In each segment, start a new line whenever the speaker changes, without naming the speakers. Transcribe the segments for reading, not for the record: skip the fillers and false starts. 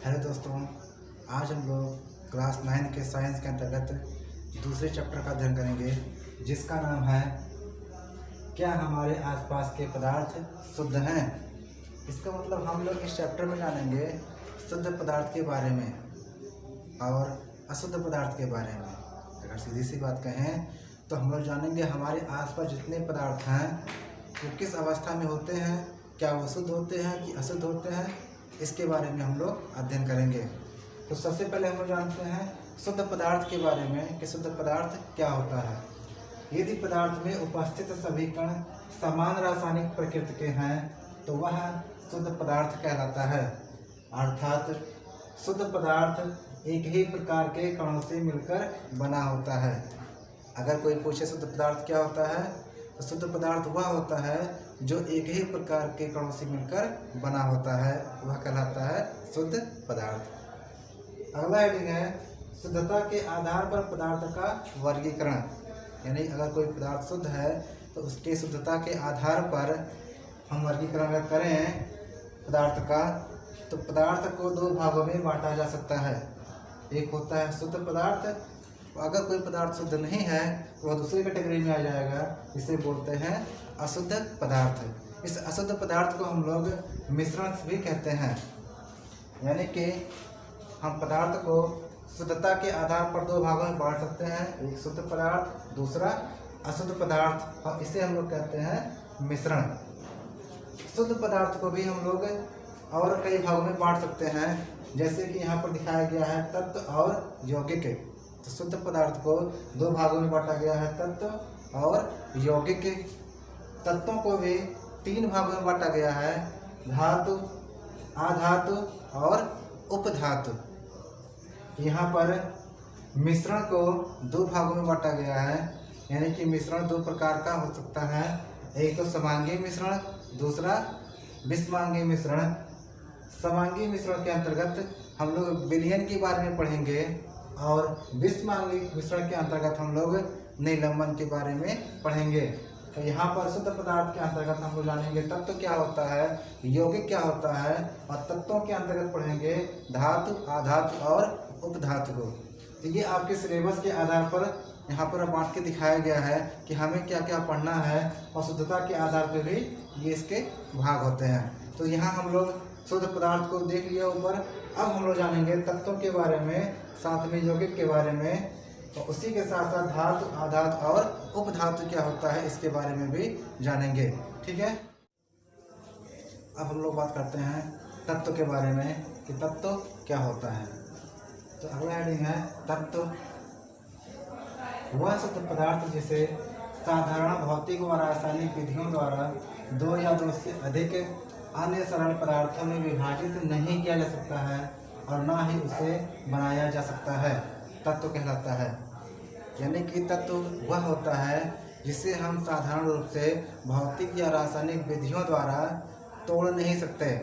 Hello दोस्तों, आज हम लोग क्लास 9 के साइंस के अंतर्गत दूसरे चैप्टर का अध्ययन करेंगे, जिसका नाम है क्या हमारे आसपास के पदार्थ शुद्ध हैं। इसका मतलब हम लोग इस चैप्टर में जानेंगे शुद्ध पदार्थ के बारे में और अशुद्ध पदार्थ के बारे में। अगर सीधी सी बात कहें तो हम लोग जानेंगे हमारे आसपास जितने पदार्थ हैं वो किस अवस्था में होते हैं, क्या वो शुद्ध होते हैं कि अशुद्ध होते हैं, इसके बारे में हम लोग अध्ययन करेंगे। तो सबसे पहले हम लोग जानते हैं शुद्ध पदार्थ के बारे में कि शुद्ध पदार्थ क्या होता है। यदि पदार्थ में उपस्थित सभी कण समान रासायनिक प्रकृति के हैं तो वह शुद्ध पदार्थ कहलाता है। अर्थात शुद्ध पदार्थ एक ही प्रकार के कणों से मिलकर बना होता है। अगर कोई पूछे शुद्ध पदार्थ क्या होता है तो शुद्ध पदार्थ वह होता है जो एक ही प्रकार के कणों से मिलकर बना होता है, वह कहलाता है शुद्ध पदार्थ। अगला हेडिंग है शुद्धता के आधार पर पदार्थ का वर्गीकरण। यानी अगर कोई पदार्थ शुद्ध है तो उसके शुद्धता के आधार पर हम वर्गीकरण करें पदार्थ का, तो पदार्थ को दो भागों में बांटा जा सकता है। एक होता है शुद्ध पदार्थ, अगर कोई पदार्थ शुद्ध नहीं है तो वह दूसरी कैटेगरी में आ जाएगा, इसे बोलते हैं अशुद्ध पदार्थ। इस अशुद्ध पदार्थ को हम लोग मिश्रण भी कहते हैं। यानी कि हम पदार्थ को शुद्धता के आधार पर दो भागों में बांट सकते हैं, एक शुद्ध पदार्थ, दूसरा अशुद्ध पदार्थ, और इसे हम लोग कहते हैं मिश्रण। शुद्ध पदार्थ को भी हम लोग और कई भागों में बांट सकते हैं, जैसे कि यहाँ पर दिखाया गया है तत्व और यौगिक। तो शुद्ध पदार्थ को दो भागों में बांटा गया है, तत्व और यौगिक। तत्वों को भी तीन भागों में बांटा गया है, धातु, अधातु और उपधातु। यहाँ पर मिश्रण को दो भागों में बांटा गया है, यानी कि मिश्रण दो प्रकार का हो सकता है, एक तो समांगी मिश्रण, दूसरा विषमांगी मिश्रण। समांगी मिश्रण के अंतर्गत हम लोग विलयन के बारे में पढ़ेंगे और विषमांगी मिश्रण के अंतर्गत हम लोग निलंबन के बारे में पढ़ेंगे। तो यहाँ पर शुद्ध पदार्थ के अंतर्गत हम लोग जानेंगे तत्व क्या होता है, यौगिक क्या होता है, और तत्वों के अंतर्गत पढ़ेंगे धातु, अधातु और उपधातु को। तो ये आपके सिलेबस के आधार पर यहाँ पर बांट के दिखाया गया है कि हमें क्या क्या पढ़ना है, और शुद्धता के आधार पर भी ये इसके भाग होते हैं। तो यहाँ हम लोग शुद्ध पदार्थ को देख लिया ऊपर। अब हम लोग जानेंगे तत्वों के बारे में, साथ में यौगिक के बारे में, और उसी के साथ साथ धातु, अधातु और उपधातु क्या होता है इसके बारे में भी जानेंगे। ठीक है, अब हम लोग बात करते हैं तत्व के बारे में कि तत्व क्या होता है। तो अगला हेडिंग है तत्व। वह शुद्ध पदार्थ जिसे साधारण भौतिक व रासायनिक विधियों द्वारा दो या दो से अधिक अन्य सरल पदार्थों में विभाजित नहीं किया जा सकता है और ना ही उसे बनाया जा सकता है, तत्व कहलाता है। यानी कि तत्व वह होता है जिसे हम साधारण रूप से भौतिक या रासायनिक विधियों द्वारा तोड़ नहीं सकते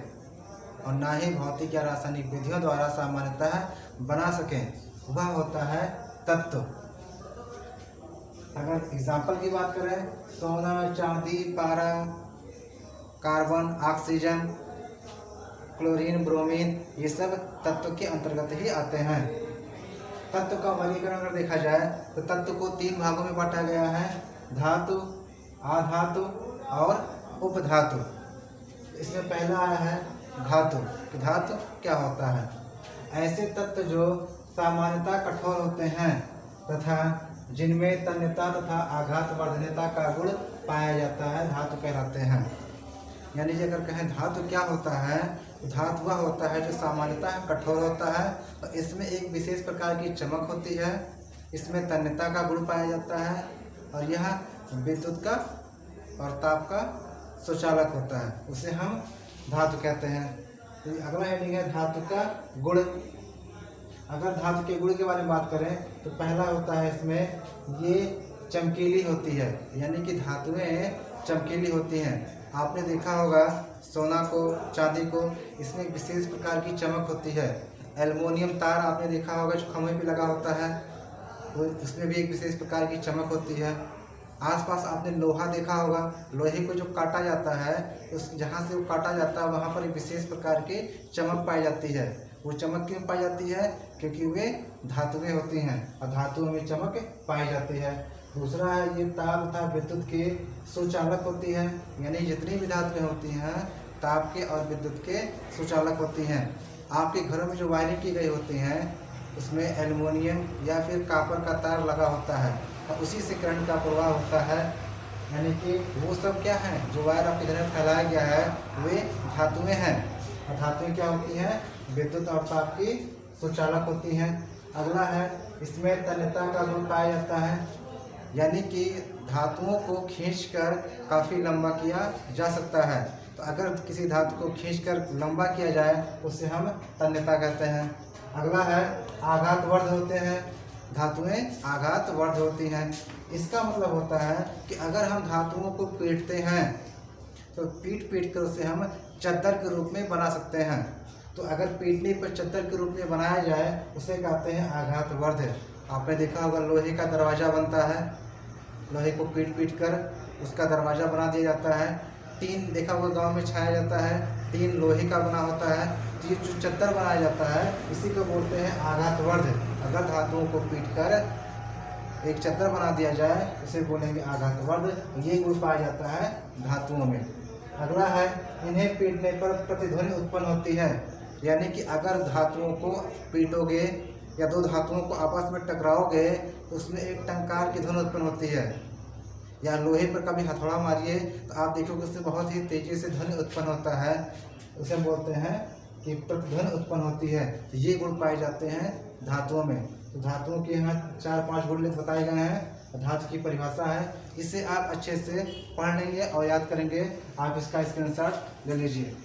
और ना ही भौतिक या रासायनिक विधियों द्वारा सामान्यतः बना सकें, वह होता है तत्व। अगर एग्जाम्पल की बात करें, सोना, चांदी, पारा, कार्बन, ऑक्सीजन, क्लोरीन, ब्रोमीन, ये सब तत्व के अंतर्गत ही आते हैं। तत्व का वर्गीकरण अगर देखा जाए तो तत्व को तीन भागों में बांटा गया है, धातु, अधातु और उपधातु। इसमें पहला आया है धातु। तो धातु क्या होता है? ऐसे तत्व जो सामान्यतः कठोर होते हैं तथा जिनमें तन्यता तथा आघात वर्धनता का गुण पाया जाता है, धातु कहलाते हैं। यानी कि अगर कहें धातु क्या होता है, तो धातु वह होता है जो सामान्यतः कठोर होता है और इसमें एक विशेष प्रकार की चमक होती है, इसमें तन्यता का गुण पाया जाता है और यह विद्युत का और ताप का सुचालक होता है, उसे हम धातु कहते हैं। तो अगला हेडिंग है धातु का गुण। अगर धातु के गुण के बारे में बात करें तो पहला होता है इसमें ये चमकीली होती है, यानी कि धातुएं चमकीली होती हैं। आपने देखा होगा सोना को, चांदी को, इसमें एक विशेष प्रकार की चमक होती है। एल्युमिनियम तार आपने देखा होगा जो खंभे पे लगा होता है, वो उसमें भी एक विशेष प्रकार की चमक होती है। आसपास आपने लोहा देखा होगा, लोहे को जो काटा जाता है, उस जहाँ से वो काटा जाता है वहाँ पर एक विशेष प्रकार की चमक पाई जाती है। वो चमक क्यों पाई जाती है? क्योंकि वे धातुएं होती हैं और धातुओं में चमक पाई जाती है। दूसरा है, ये ताप तथा विद्युत के सुचालक होती है, यानी जितनी भी धातुएं होती हैं ताप के और विद्युत के सुचालक होती हैं। आपके घरों में जो वायरिंग की गई होती हैं उसमें एल्युमिनियम या फिर कॉपर का तार लगा होता है और उसी से करंट का प्रवाह होता है, यानी कि वो सब क्या है जो वायर आपके घर में फैलाया गया है वे धातुएं हैं। और धातुएं क्या होती हैं? विद्युत और ताप की सुचालक होती हैं। अगला है, इसमें तन्यता का गुण पाया जाता है, यानी कि धातुओं को खींचकर काफ़ी लंबा किया जा सकता है। तो अगर किसी धातु को खींचकर लंबा किया जाए उसे हम तन्यता कहते हैं। अगला है, आघातवर्ध होते हैं, धातुएं आघातवर्ध होती हैं। इसका मतलब होता है कि अगर हम धातुओं को पीटते हैं तो पीट कर उसे हम चद्दर के रूप में बना सकते हैं। तो अगर पीटने पर चद्दर के रूप में बनाया जाए उसे कहते हैं आघातवर्ध। आपने देखा होगा लोहे का दरवाज़ा बनता है, लोहे को पीट कर उसका दरवाज़ा बना दिया जाता है। टीन देखा होगा गांव में छाया जाता है, टीन लोहे का बना होता है। तो ये जो चद्दर बनाया जाता है इसी को बोलते हैं आघातवर्ध। अगर धातुओं को पीटकर एक चद्दर बना दिया जाए उसे बोलेंगे आघातवर्ध। ये गुण पाया जाता है धातुओं में। अगला है, इन्हें पीटने पर प्रतिध्वनि उत्पन्न होती है, यानी कि अगर धातुओं को पीटोगे या दो धातुओं को आपस में टकराओगे तो उसमें एक टंकार की ध्वनि उत्पन्न होती है। या लोहे पर कभी हथौड़ा मारिए तो आप देखोगे उससे बहुत ही तेजी से ध्वनि उत्पन्न होता है, उसे बोलते हैं कि प्रतिध्वनि उत्पन्न होती है। तो ये गुण पाए जाते हैं धातुओं में। तो धातुओं के यहाँ 4-5 गुण बताए गए हैं, धातु की परिभाषा है। इसे आप अच्छे से पढ़ लेंगे और याद करेंगे। आप इसका स्क्रीनशॉट ले लीजिए।